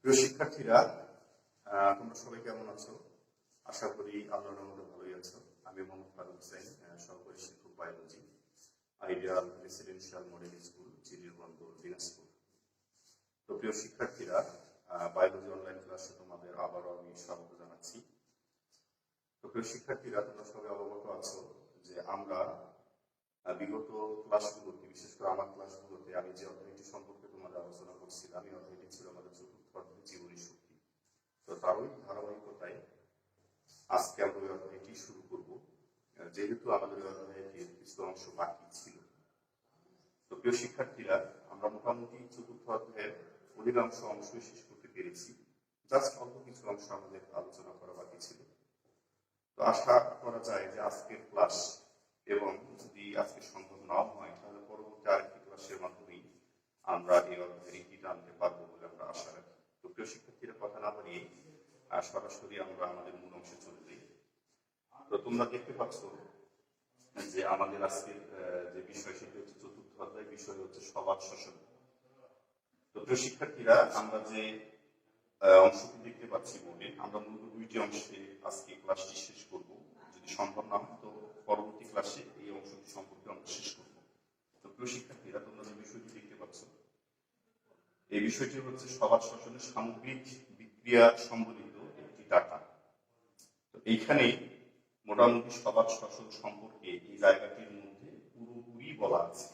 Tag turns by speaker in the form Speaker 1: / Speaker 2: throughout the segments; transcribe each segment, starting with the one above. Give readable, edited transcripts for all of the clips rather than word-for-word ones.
Speaker 1: প্রিয় শিক্ষার্থীরা, তোমরা সবাই কেমন আছো? আশা করি আল্লাহর রহমতে ভালোই আছো। আমি মোহাম্মদ ফারুক হোসেন, সহকারী শিক্ষক biology, ideal residential model school, Chirirbandar, Dinajpur. তো প্রিয় শিক্ষার্থীরা, বায়োলজি অনলাইন ক্লাসে তোমাদের আবারও আমি স্বাগত জানাচ্ছি। তো প্রিয় শিক্ষার্থীরা, তোমরা সবাই অবগত আছো যে আমরা বিগত ক্লাসগুলোতে, বিশেষ করে আমার ক্লাসগুলোতে আমি যে অধ্যায়টি সম্পর্কে তোমাদের আলোচনা করছিলাম, এই অধ্যায়টি ছিল আমাদের চতুর্থ অধ্যায় জীবনী শক্তি। তো তারই ধারাবাহিকতায় আজকে আমরা ওই অধ্যায়টি শুরু করব, যেহেতু আমাদের ওই অধ্যায়ের কিছু অংশ বাকি ছিল। তো প্রিয় শিক্ষার্থীরা, আমরা মোটামুটি চতুর্থ অধ্যায়ের অধিকাংশ অংশই শেষ করতে পেরেছি। জাস্ট অল্প কিছু অংশ আমাদের আলোচনা করা বাকি ছিল। তো আশা করা যায় যে আজকের ক্লাস, এবং যদি আজকে সম্ভব নাও হয় তাহলে পরবর্তী আরেকটি ক্লাসের মাধ্যমেই আমরা এই অধ্যায়ের ইঙ্গিত আনতে পারবো বলে আমরা আশা রাখি। তো প্রিয় শিক্ষার্থীরা, কথা না বাড়িয়ে সরাসরি আমরা আমাদের মূল অংশে চলে যাই। তো তোমরা দেখতে পাচ্ছ যে আমাদের আজকের যে বিষয়, সেটি হচ্ছে চতুর্থ অধ্যায়, বিষয় হচ্ছে সমাজ শাসন। তো প্রিয় শিক্ষার্থীরা, আমরা যে অংশটি দেখতে পাচ্ছি বোর্ডে, আমরা মূলত দুইটি অংশে আজকে ক্লাসটি শেষ করব। যদি সম্ভব না হয় তো পরবর্তী ক্লাসে এই অংশটি সম্পর্কে আমরা শেষ করব। তো প্রিয় শিক্ষার্থীরা, তোমরা যে বিষয়টি দেখতে পাচ্ছ, এই বিষয়টি হচ্ছে সমাজ শাসনের সামগ্রিক বিক্রিয়া সম্বলিত একটি ডাটা। তো এইখানে মোটামুটি সমাজ শাসন সম্পর্কে এই জায়গাটির মধ্যে পুরোপুরি বলা আছে।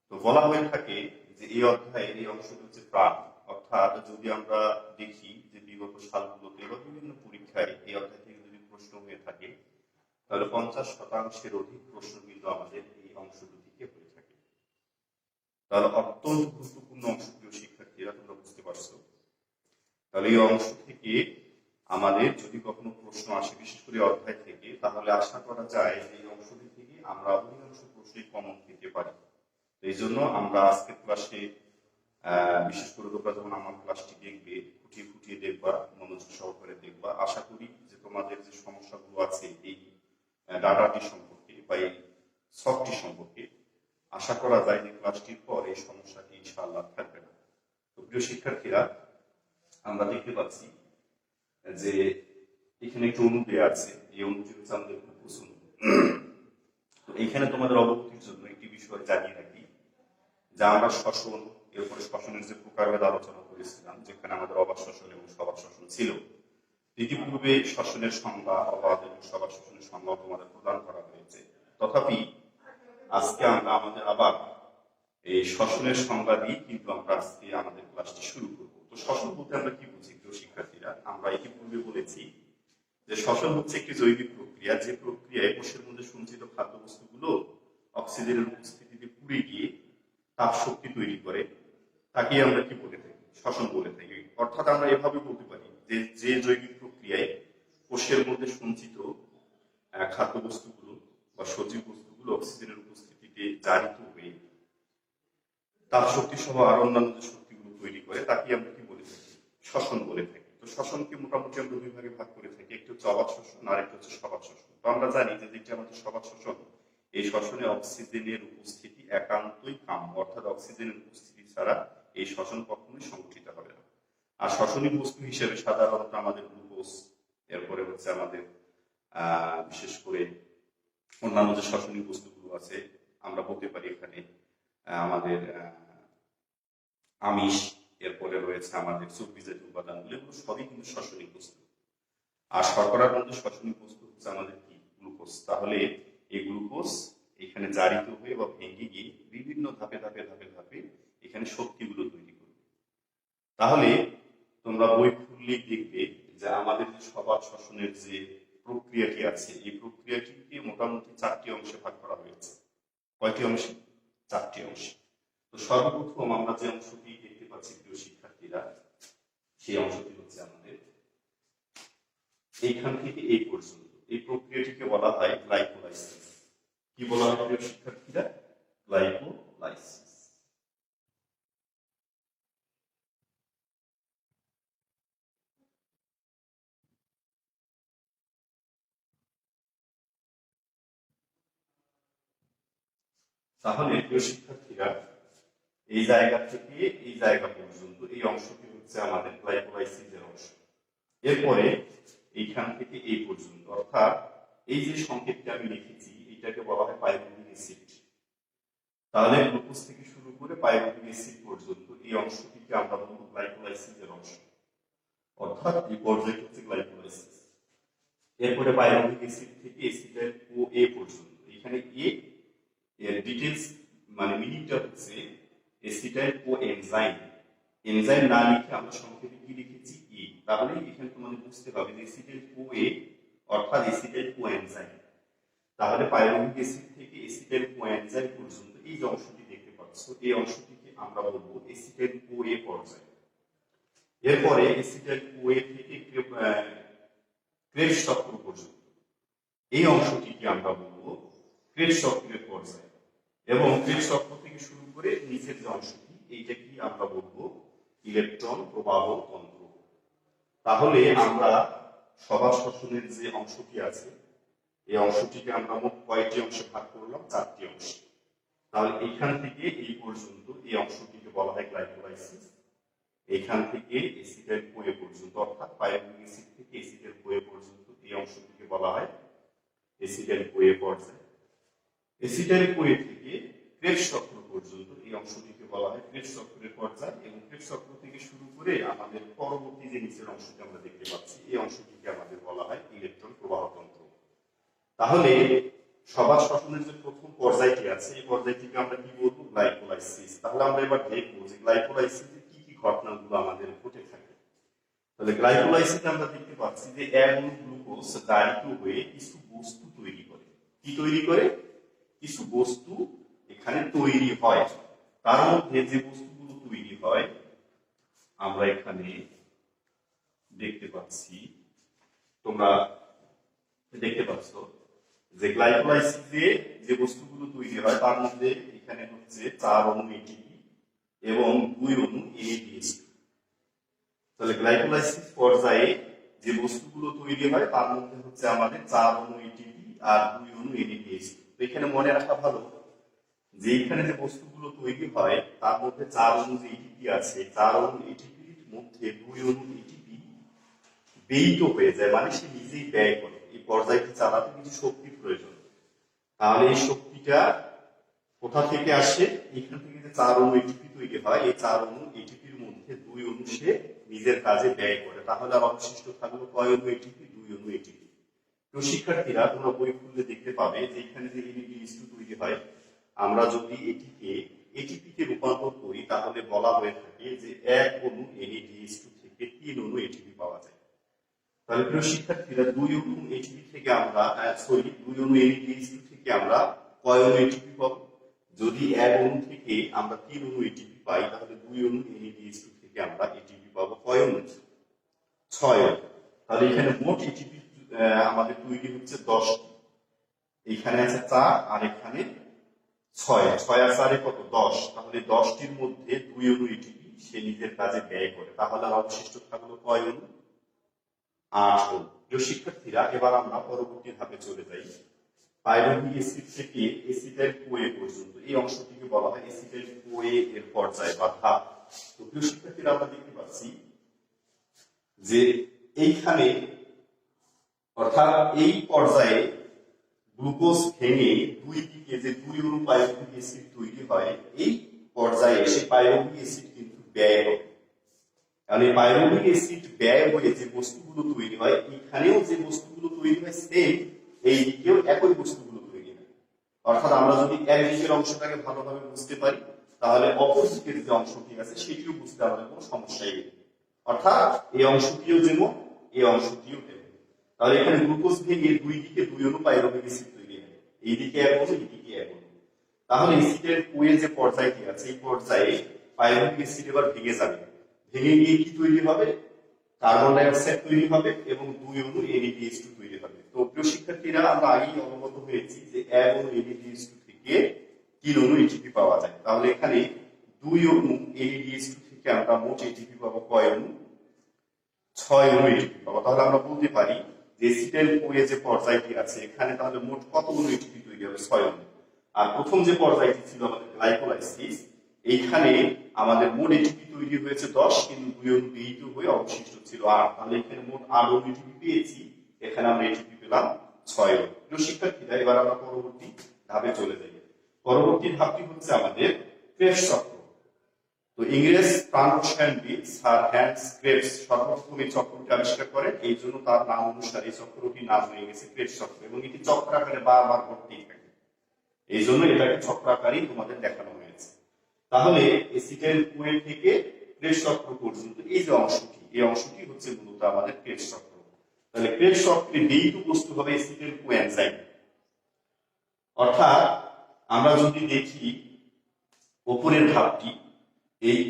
Speaker 1: তো বলা হয়ে থাকে যে এই অধ্যায়ে এই অংশটি হচ্ছে প্রাণ, অর্থাৎ যদি আমরা দেখি যে বিগত সালগুলোতে বা বিভিন্ন পরীক্ষায় এই অধ্যায় থেকে যদি প্রশ্ন হয়ে থাকে, তাহলে 50% অধিক প্রশ্ন কিন্তু আমাদের এই অংশ দুটিকে হয়ে থাকে। তাহলে অত্যন্ত গুরুত্বপূর্ণ অংশ, প্রিয় শিক্ষার্থীরা, তোমরা বুঝতে পারছো। তাহলে এই অংশ থেকে আমাদের যদি কখনো প্রশ্ন আসে, বিশেষ করে অধ্যায় থেকে, তাহলে আশা করা যায় যে এই অংশটি থেকে আমরা অধিকাংশ প্রশ্নই কমন পেতে পারি। এই জন্য আমরা আজকের ক্লাসে, বিশেষ করে তোমরা যখন আমার ক্লাসটি দেখবে, ফুটিয়ে ফুটিয়ে দেখবা, মনোযোগ সহকারে দেখবা। আশা করি যে তোমাদের যে সমস্যাগুলো আছে এই ডাটাটি সম্পর্কে বা এই সফটটি সম্পর্কে, আশা করা যায় যে ক্লাসটির পর এই সমস্যাটি ইনশাআল্লাহ থাকবে না। তো প্রিয় শিক্ষার্থীরা, আমরা দেখতে পাচ্ছি যে এখানে একটি অণু দেওয়া আছে। এই অণুটি হচ্ছে আমাদের গ্লুকোজ অণু। তো এখানে তোমাদের অবগতির জন্য একটি বিষয় জানিয়ে রাখি, যা আমরা শ্বসন, এরপরে শ্বসনের যে প্রকারভেদ আলোচনা করেছিলাম, যেখানে আমাদের অবাধ শ্বসন এবং সবাদ শ্বসন ছিল। ইতিপূর্বে শ্বসনের সংজ্ঞা, অবাধ এবং সবাদ শ্বসনের সংজ্ঞা তোমাদের প্রদান করা হয়েছে। তথাপি আজকে আমরা আমাদের আবার এই শ্বসনের সংজ্ঞা দিয়ে কিন্তু আমরা আজকে আমাদের ক্লাসটি শুরু করবো। তো শ্বসন বলতে আমরা কি বুঝি, প্রিয় শিক্ষার্থীরা? আমরা ইতিপূর্বে বলেছি যে শ্বসন হচ্ছে একটি জৈবিক প্রক্রিয়া, যে প্রক্রিয়ায় কোষের মধ্যে সঞ্চিত খাদ্যবস্তুগুলো অক্সিজেনের উপস্থিতিতে পুড়ে গিয়ে তাপ শক্তি তৈরি করে। তাকে আমরা কি বলে থাকি? শ্বসন বলে থাকি। অর্থাৎ আমরা এভাবে বলতে পারি যে যে জৈবিক প্রক্রিয়ায় কোষের মধ্যে সঞ্চিত খাদ্যবস্তুগুলো বা সজীব বস্তুগুলো অক্সিজেনের উপস্থিতিতে জারিত হয়ে তাপ শক্তি সহ আর অন্যান্য যে শক্তিগুলো তৈরি করে, তাকে আমরা কি বলে থাকি? শ্বসন বলে থাকি। তো শ্বসনকে মোটামুটি আমরা দুই ভাগে ভাগ করে থাকি, একটি হচ্ছে অবাধ শ্বসন আর একটি হচ্ছে সবাদ শ্বসন। তো আমরা জানি যে যেটি আমাদের সবাদ শ্বসন, এই শ্বসনে অক্সিজেনের উপস্থিতি একান্তই কাম্য, অর্থাৎ অক্সিজেনের উপস্থিতি ছাড়া এই শ্বসন কখনোই সংঘটিত হবে না। আর শ্বসনী বস্তু হিসেবে সাধারণত আমাদের গ্লুকোজ, এরপরে হচ্ছে আমাদের বিশেষ করে অন্যান্য যে শ্বসনী বস্তুগুলো আছে, আমরা বলতে পারি এখানে আমাদের আমিষ, এরপরে রয়েছে আমাদের চর্বি জাতীয় উপাদানগুলো, এগুলো সবই কিন্তু শ্বসনী বস্তু। আর শর্করার মধ্যে শ্বসনী বস্তু হচ্ছে আমাদের কি? গ্লুকোজ। তাহলে এই গ্লুকোজ এখানে জারিত হয়ে বা ভেঙে গিয়ে বিভিন্ন ধাপে ধাপে ধাপে ধাপে এখানে শক্তিগুলো তৈরি করবে। তাহলে তোমরা বই খুললেই দেখবে যে আমাদের যে সবাদ শ্বসনের যে প্রক্রিয়াটি আছে, এই প্রক্রিয়াটিকে মোটামুটি 4টি অংশে ভাগ করা হয়েছে। কয়টি অংশে? 4টি অংশে। তো সর্বপ্রথম আমরা যে অংশটি দেখতে পাচ্ছি, প্রিয় শিক্ষার্থীরা, সেই অংশটি হচ্ছে আমাদের এইখান থেকে এই পর্যন্ত। এই প্রক্রিয়াটিকে বলা হয় গ্লাইকোলাইসিস। কি বলা হয়, প্রিয় শিক্ষার্থীরা? গ্লাইকোলাইসিস। তাহলে প্রিয় শিক্ষার্থীরা, এই জায়গা থেকে এই জায়গা পর্যন্ত এই অংশটি হচ্ছে আমাদের গ্লাইকোলাইসিসের অংশ। এরপরে এইখান থেকে এই পর্যন্ত, অর্থাৎ এই যে সংকেতটা আমি লিখেছি এটাকে বলা হয় পাইরুভিক অ্যাসিড। তাহলে গ্লুকোজ থেকে শুরু করে পাইরুভিক অ্যাসিড পর্যন্ত এই অংশটিকে আমরা বলবো গ্লাইকোলাইসিসের অংশ, অর্থাৎ এই পর্যায়টি হচ্ছে গ্লাইকোলাইসিস। এরপরে পাইরুভিক অ্যাসিড থেকে এসিটাইল CoA পর্যন্ত, এখানে এ এর ডিটেইলস মানে মিনিংটা হচ্ছে এসিটাইল কোএনজাইম। এনজাইম না লিখে আমরা সংক্ষেপে কি লিখেছি এ, তাহলে এখানে তোমাদের বুঝতে হবে যে এসিটাইল CoA অর্থাৎ এসিটাইল কোএনজাইম। তাহলে পাইরুভিক অ্যাসিড থেকে এসিটাইল কোএনজাইম পর্যন্ত এই যে অংশটি দেখতে পাচ্ছ এই অংশটিকে আমরা বলবো এসিটাইল CoA পর্যায়। এরপরে এসিটাইল CoA থেকে ক্রেবস চক্র পর্যন্ত এই অংশটিকে আমরা বলবো ক্রেবস চক্রের পর্যায়, এবং ক্রেবস চক্র থেকে শুরু করে নিচের যে অংশটি এইটাকে আমরা বলবো ইলেকট্রন প্রবাহ তন্ত্র। তাহলে আমরা সবার শ্বসনের যে অংশটি আছে এই অংশটিকে আমরা মোট কয়টি অংশে ভাগ করলাম? 4টি অংশ। তাহলে এখান থেকে এই পর্যন্ত এই অংশটিকে বলা হয় গ্লাইকোলাইসিস, এখান থেকে এসিটাইল CoA পর্যন্ত অর্থাৎ পাইরুভিক অ্যাসিড থেকে এসিটাইল CoA পর্যন্ত এই অংশটিকে বলা হয় এসিটাইল CoA পর্যায়। এসিটাইল CoA থেকে ক্রেবস চক্র পর্যন্ত এই অংশটিকে বলা হয় ক্রেবস চক্রের পর্যায়, এবং ক্রেবস চক্র থেকে শুরু করে আমাদের পরবর্তী যে নিচের অংশটি আমরা দেখতে পাচ্ছি এই অংশটিকে আমাদের বলা হয় ইলেকট্রন প্রবাহ তন্ত্র। তাহলে সবার শ্বসনের যে প্রথম পর্যায়টি আছে এই পর্যায়টিকে আমরা কি বলবো? গ্লাইকোলাইসিস। তাহলে আমরা এবার দেখবো যে গ্লাইকোলাইসিসে কি কি ঘটনাগুলো আমাদের ঘটে থাকে। তাহলে গ্লাইকোলাইসিসে আমরা দেখতে পাচ্ছি যে এক অণু গ্লুকোজ জারিত হয়ে কিছু বস্তু তৈরি করে। কি তৈরি করে? কিছু বস্তু এখানে তৈরি হয়। তার মধ্যে যে বস্তুগুলো তৈরি হয় আমরা এখানে দেখতে পাচ্ছি, তোমরা দেখতে পাচ্ছ যে গ্লাইকোলাইসিসে যে বস্তুগুলো তৈরি হয় তার মধ্যে এখানে হচ্ছে 4 অণু এটিপি এবং 2 অণু NADH2। তাহলে গ্লাইকোলাইসিস পর্যায়ে যে বস্তুগুলো তৈরি হয় তার মধ্যে হচ্ছে আমাদের 4 অণু এটিপি আর 2 অণু NADH2। তো এখানে মনে রাখা ভালো যে এখানে যে বস্তুগুলো তৈরি হয় তার মধ্যে 4 অণু যে এটিপি আছে 4 অণু এটিপির মধ্যে 2 অণু এটিপি ব্যয়িত হয়ে যায়, মানে সে নিজেই ব্যয় করে। এই পর্যায়টি চালাতে কিছু শক্তির প্রয়োজন। তাহলে এই শক্তিটা কোথা থেকে আসে? এখান থেকে যে 4 অণু এটিপি তৈরি হয় এই 4 অণু এটিপির মধ্যে 2 অণু সে নিজের কাজে ব্যয় করে। তাহলে আর অবশিষ্ট থাকলো কয় অণু এটিপি? 2 অণু এটিপি। তো শিক্ষার্থীরা তোমরা বই খুললে দেখতে পাবে যে এখানে যে NADH2 তৈরি হয় আমরা যদি এটিকে এটিপিতে রূপান্তর করি তাহলে বলা হয়ে থাকে যে 1 অণু NADH2 থেকে 3 অণু এটিপি পাওয়া যায়। তাহলে প্রিয় শিক্ষার্থীরা 2 অণু এটিপি থেকে আমরা 2 অণু NADH2 থেকে আমরা কয় অণু এটিপি পাবো? যদি 1 অণু থেকে আমরা 3 অণু এটিপি পাই তাহলে 2 অণু NADH2 থেকে আমরা এটিপি পাবো কয় অণু? 6 অণু। তাহলে এখানে মোট এটিপি আমাদের তৈরি হচ্ছে 10টি। এখানে আছে 4 আর এখানে 6 আর 4 কত? 10। তাহলে 10টির মধ্যে 2 অণু এটিপি সে নিজের কাজে ব্যয় করে। তাহলে আর অবশিষ্ট থাকলো কয় অণু? 8 অণু। প্রিয় শিক্ষার্থীরা এবার আমরা পরবর্তী ধাপে চলে যাই। পাইরুভিক অ্যাসিড থেকে এসিটাইল CoA পর্যন্ত এই অংশটিকে বলা হয় এসিটাইল CoA এর পর্যায় বা ধাপ। তো প্রিয় শিক্ষার্থীরা আমরা দেখতে পাচ্ছি যে এইখানে অর্থাৎ এই পর্যায়ে গ্লুকোজ ভেঙে দুই দিকে যে 2 অণু পাইরুভিক অ্যাসিড তৈরি হয় এই পর্যায়ে এসে পাইরুভিক অ্যাসিড কিন্তু ব্যয় হবে। কারণ এই পাইরুভিক অ্যাসিড ব্যয় হয়ে যে বস্তুগুলো তৈরি হয় এখানেও যে বস্তুগুলো তৈরি হয় সেম এই দিকেও একই বস্তুগুলো তৈরি হয়। অর্থাৎ আমরা যদি একদিকের অংশটাকে ভালোভাবে বুঝতে পারি তাহলে অপর দিকের যে অংশটি আছে সেটিও বুঝতে আমাদের কোনো সমস্যাই নেই। অর্থাৎ এই অংশটিও যেমন এই অংশটিও তেমন। তাহলে এখানে গ্লুকোজ ভেঙে দুই দিকে 2 অণু পাইরুভিক অ্যাসিড তৈরি হয়, এইদিকে 1 অণু এইদিকে 1 অণু। তাহলে এসিটাইল CoA যে পর্যায়টি আছে এই পর্যায়ে পাইরুভিক অ্যাসিড এবার ভেঙে যাবে। ভেঙে গিয়ে কি তৈরি হবে? কার্বন ডাই অক্সাইড তৈরি হবে এবং 2 অণু NADH2 তৈরি হবে। তো প্রিয় শিক্ষার্থীরা আমরা আগেই অবগত হয়েছি যে 1 অণু NADH2 থেকে 3 অণু এটিপি পাওয়া যায়। তাহলে এখানে 2 অণু NADH2 থেকে আমরা মোট এটিপি পাবো কয় অণু? 6 অণু এটিপি পাবো। তাহলে আমরা বলতে পারি যে এসিটাইল CoA যে পর্যায়টি আছে এখানে তাহলে মোট কত অণু এটিপি তৈরি হবে? 6 অণু। আর প্রথম যে পর্যায়টি ছিল আমাদের গ্লাইকোলাইসিস এইখানে আমাদের মোট এটিপি তৈরি হয়েছে 10, কিন্তু 2 অণু দহিত হয়ে অবশিষ্ট ছিল 8। তাহলে এখানে মোট 8 অণু এটিপি পেয়েছি, এখানে আমরা এটিপি পেলাম 6 অণু। প্রিয় শিক্ষার্থীরা, এবার আমরা পরবর্তী ধাপে চলে যাই। পরবর্তী ধাপটি হচ্ছে আমাদের ক্রেবস চক্র। তো ইংরেজ ফ্রান্স স্যার হ্যান্স ক্রেবস সর্বপ্রথম এই চক্রটি আবিষ্কার করেন, এই জন্য তার নাম অনুসারে এই চক্রটির নাম হয়ে গেছে ক্রেবস চক্র, এবং এটি চক্রাকারে বারবার ঘটতেই থাকে, এই জন্য এটাকে চক্রাকারই তোমাদের দেখানো হয়েছে। তাহলে এসিটাইল কোয়েল থেকে ক্রেবস চক্র পর্যন্ত এই যে অংশটি, এই অংশটি হচ্ছে মূলত আমাদের ক্রেবস চক্র। তাহলে ক্রেবস চক্রের দহিত বস্তু হবে এসিটাইল কোএনজাইম। অর্থাৎ আমরা যদি দেখি উপরের ধাপটি,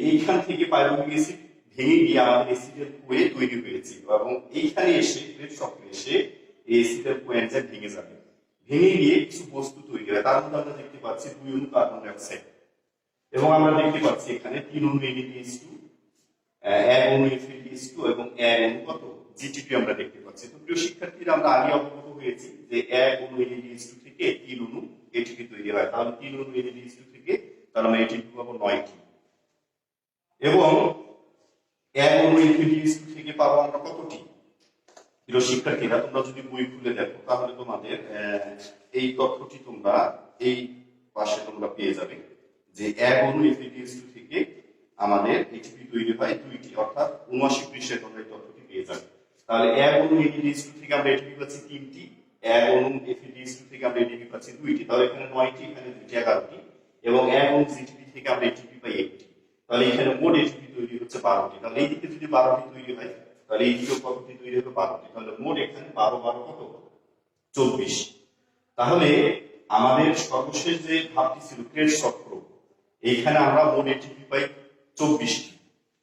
Speaker 1: এইখান থেকে পাইরুভিক অ্যাসিড ভেঙে গিয়ে আমাদের এসিটাইল কোয়ে তৈরি হয়েছিল, এবং এইখানে এসে ক্রেবস চক্রে এসে এই এসিটাইল কোএনজাইম ভেঙে যাবে, ভেঙে গিয়ে কিছু বস্তু তৈরি হয়। তার মধ্যে আমরা দেখতে পাচ্ছি 2 অণু কার্বন ডাই অক্সাইড, এবং আমরা দেখতে পাচ্ছি এখানে 3 অণু NADH2, 1 অণু FeDH2 এবং 1 অণু কত GTP আমরা দেখতে পাচ্ছি। তো প্রিয় শিক্ষার্থীরা, আমরা আগে অবগত হয়েছি যে 1 অণু NADH2 থেকে 3 অণু ATP তৈরি হয়। তাহলে 3 অণু NADH2 থেকে তাহলে আমরা ATP পাবো 9টি, এবং 1 অণু FeDH2 থেকে পাবো আমরা কতটি? প্রিয় শিক্ষার্থীরা, তোমরা যদি বই খুলে দেখো তাহলে তোমাদের এই তথ্যটি তোমরা এই পাশে তোমরা পেয়ে যাবে যে 1 অণু FeDH2 থেকে আমাদের ATP তৈরি হয় 2টি, অর্থাৎ 79 পৃষ্ঠায় তোমরা এই তথ্যটি পেয়ে যাবে। তাহলে 1 অণু NADH2 থেকে আমরা ATP পাচ্ছি 3টি, 1 অণু FeDH2 থেকে আমরা ATP পাচ্ছি 2টি, তাহলে এখানে 9টি, এখানে 2টি, 11টি, এবং 1 অণু GTP থেকে আমরা ATP পাই 1টি। তাহলে এখানে মোট ATP তৈরি হচ্ছে 12টি। তাহলে এই দিকে যদি 12টি তৈরি হয়, তাহলে এই দিকে কতটি তৈরি হবে? 12টি। তাহলে মোট এখানে 12 12 কত? 24। তাহলে আমাদের সর্বশেষ যে ধাপটি ছিল ক্রেবস চক্র, এইখানে আমরা মোট ATP পাই 24টি।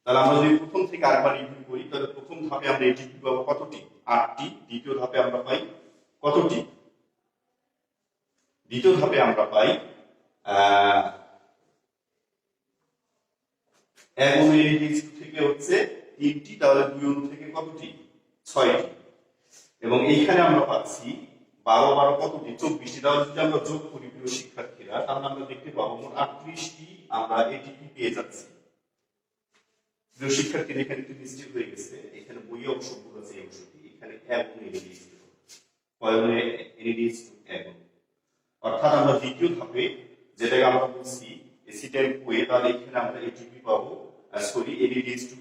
Speaker 1: তাহলে আমরা যদি প্রথম থেকে আরেকবার রিভিউ করি, তাহলে প্রথম ধাপে আমরা ATP পাবো কতটি? 8টি। দ্বিতীয় ধাপে আমরা পাই কতটি? দ্বিতীয় ধাপে আমরা পাই 1 অণু NADH2 থেকে হচ্ছে 3টি, তাহলে 2 অণু থেকে কতটি? 6টি, এবং এইখানে আমরা পাচ্ছি 12 12 কতটি? 24টি। তাহলে যদি আমরা যোগ করি প্রিয় শিক্ষার্থীরা, তাহলে আমরা দেখতে পাবো মোট 38টি আমরা ATP পেয়ে যাচ্ছি। প্রিয় শিক্ষার্থীরা, এখানে একটু মিস্টেক হয়ে গেছে, এখানে বইয়ে অংশ ভুল আছে, এই অংশটি এখানে 1 অণু NADH2, কয় অণু NADH2? 1 অণু। অর্থাৎ আমরা দ্বিতীয় ধাপে যেটাকে আমরা বলছি এসিটাইল কোয়ে, তাহলে এখানে আমরা ATP পাবো, সরি NADH2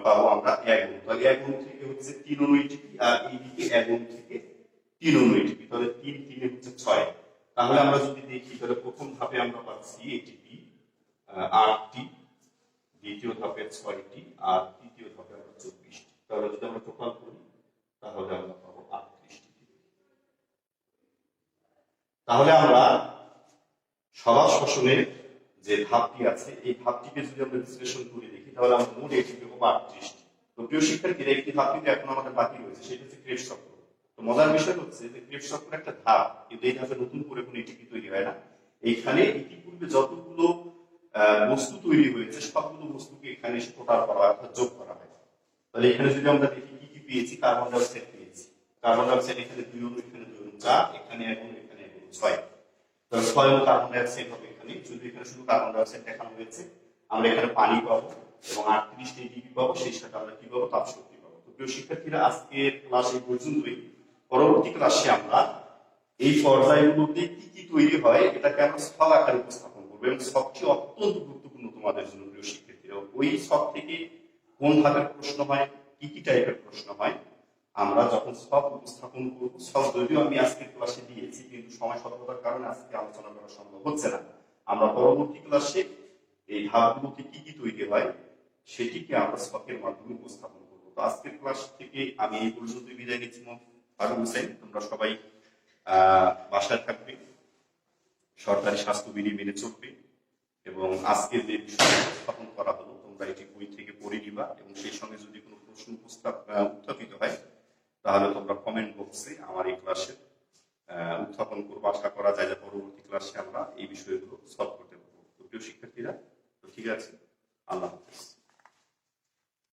Speaker 1: পাবো আমরা 1 অণু। তাহলে 1 অণু থেকে হচ্ছে 3 অণু ATP, আর এইদিকে 1 অণু থেকে 3 অণু ATP, তাহলে 3 3 এ হচ্ছে 6। তাহলে আমরা যদি দেখি, তাহলে প্রথম ধাপে আমরা পাচ্ছি ATP 8টি, দ্বিতীয় ধাপে 6টি, আর তৃতীয় ধাপে আমরা 24টি। তাহলে যদি আমরা টোটাল করি তাহলে আমরা পাবো 38টি। তাহলে আমরা সবার শ্বসনের যে ধাপটি আছে, এই ধাপটিকে যদি আমরা বিশ্লেষণ করে দেখি, তাহলে আমরা মোট ATP পাবো 38টি। তো প্রিয় শিক্ষার্থীরা, একটি ধাপটিতে এখন আমাদের বাকি রয়েছে, সেটা হচ্ছে ক্রেবস চক্র। তো মজার বিষয় হচ্ছে যে ক্রেবস চক্র একটা ধাপ, কিন্তু এই ধাপে নতুন করে কোনো ATP তৈরি হয় না। এইখানে ইতিপূর্বে যতগুলো বস্তু তৈরি হয়েছে, সবগুলো বস্তুকে এখানে এসে টোটাল করা হয়, অর্থাৎ যোগ করা হয়। তাহলে এখানে যদি আমরা দেখি কি কি পেয়েছি, কার্বন ডাই অক্সাইড পেয়েছি। কার্বন ডাই অক্সাইড এখানে 2 অণু, এখানে 2 অণু, 4, এখানে 1 অণু, এখানে 1 অণু, 6। তাহলে 6 অণু কার্বন ডাই অক্সাইড হবে এখানে, যদি এখানে শুধু কার্বন ডাই অক্সাইড দেখানো হয়েছে। আমরা এখানে পানি পাবো, এবং 38টি ATP পাবো, সেই সাথে আমরা কি পাবো? তাপ শক্তি পাবো। তো প্রিয় শিক্ষার্থীরা, আজকের ক্লাস এই পর্যন্তই। পরবর্তী ক্লাসে আমরা এই পর্যায়গুলোতে কি কি তৈরি হয় এটাকে আমরা ছক আকারে উপস্থাপন করবো, এবং ছকটি অত্যন্ত গুরুত্বপূর্ণ তোমাদের জন্য প্রিয় শিক্ষার্থীরা। ওই ছক থেকে কোন ভাবের প্রশ্ন হয়, কি কি টাইপের প্রশ্ন হয়, আমরা যখন ছক উপস্থাপন করব, ছক যদিও আমি আজকের ক্লাসে দিয়েছি, কিন্তু সময় স্বল্পতার কারণে আজকে আলোচনা করা সম্ভব হচ্ছে না। আমরা পরবর্তী ক্লাসে এই ধাপগুলোতে কি কি তৈরি হয় সেটিকে আমরা ছকের মাধ্যমে উপস্থাপন করব। তো আজকের ক্লাস থেকে আমি এই পর্যন্তই বিদায় নিচ্ছি। ফারুক হোসেন, তোমরা সবাই বাসায় থাকবে, সরকারি স্বাস্থ্যবিধি মেনে চলবে, এবং আজকে যে বিষয় উপস্থাপন করা হলো তোমরা এটি বই থেকে পড়ে নিবা, এবং সেই সঙ্গে যদি কোনো প্রশ্ন উত্থাপিত হয় তাহলে তোমরা কমেন্ট বক্সে আমার এই ক্লাসে উত্থাপন করবো। আশা করা যায় যে পরবর্তী ক্লাসে আমরা এই বিষয়গুলো সলভ করতে পারবো। প্রিয় শিক্ষার্থীরা, তো ঠিক আছে, আল্লাহ হাফেজ।